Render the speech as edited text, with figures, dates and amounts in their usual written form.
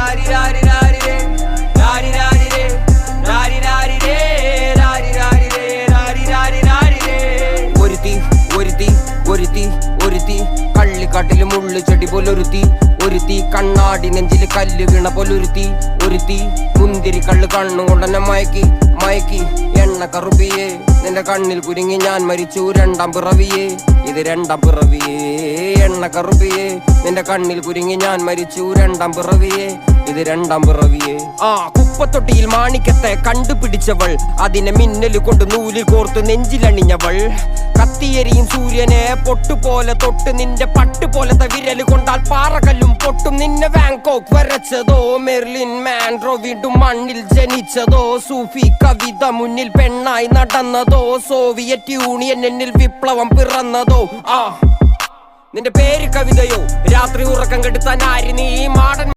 രാരി രാരി രാരി രേ രാരി രാരി രേ രാരി രാരി രേ രാരി രാരി രേ രാരി രാരി രാരി രേ ഒരുത്തി ഒരുത്തി ഒരുത്തി ഒരുത്തി കള്ളിക്കാട്ടില് മുള്ളു ചെടി പോലൊരുത്തി ഒരുത്തി കണ്ണാടി നെഞ്ചില് കല്ല് വീണ പോലൊരുത്തി ഒരുത്തി മുന്തിരി കള്ള് കണ്ണുകൊണ്ടെന്നെ മയക്കി മയക്കി എണ്ണ കറുപ്പിയേ നിന്റെ കണ്ണിൽ കുരുങ്ങി ഞാൻ മരിച്ചു രണ്ടാം പിറവിയേ ഇത് രണ്ടാം പിറവിയേ എണ്ണ കറുപ്പിയേ നിന്റെ കണ്ണിൽ കുരുങ്ങി ഞാൻ മരിച്ചു രണ്ടാം പിറവിയേ ഇത് രണ്ടാം പിറവിയേ കുപ്പത്തൊട്ടിയിൽ മാണിക്കത്തെ കണ്ടുപിടിച്ചവൾ അതിനെ മിന്നല് കൊണ്ട് നൂലിൽ കോർത്ത് നെഞ്ചിലണിഞ്ഞവൾ കത്തിയെരിയും സൂര്യനെ പൊട്ടുപോലെ തൊട്ട് നിന്റെ പട്ടുപോലത്തെ വിരല് കൊണ്ടാൽ പാറകല്ലും പൊട്ടും നിന്നെ ബാങ്കോക്ക് വരച്ചതോ മെർലിൻ മാൻഡ്രോ വീണ്ടും മണ്ണിൽ ജനിച്ചതോ സൂഫി കവിത മുന്നിൽ പെണ്ണായി നടന്നതോ സോവിയറ്റ് യൂണിയൻ എന്നിൽ വിപ്ലവം പിറന്നതോ നിന്റെ പേര് കവിതയോ രാത്രി ഉറക്കം കെടുത്താൻ ആര് നീ മാടൻ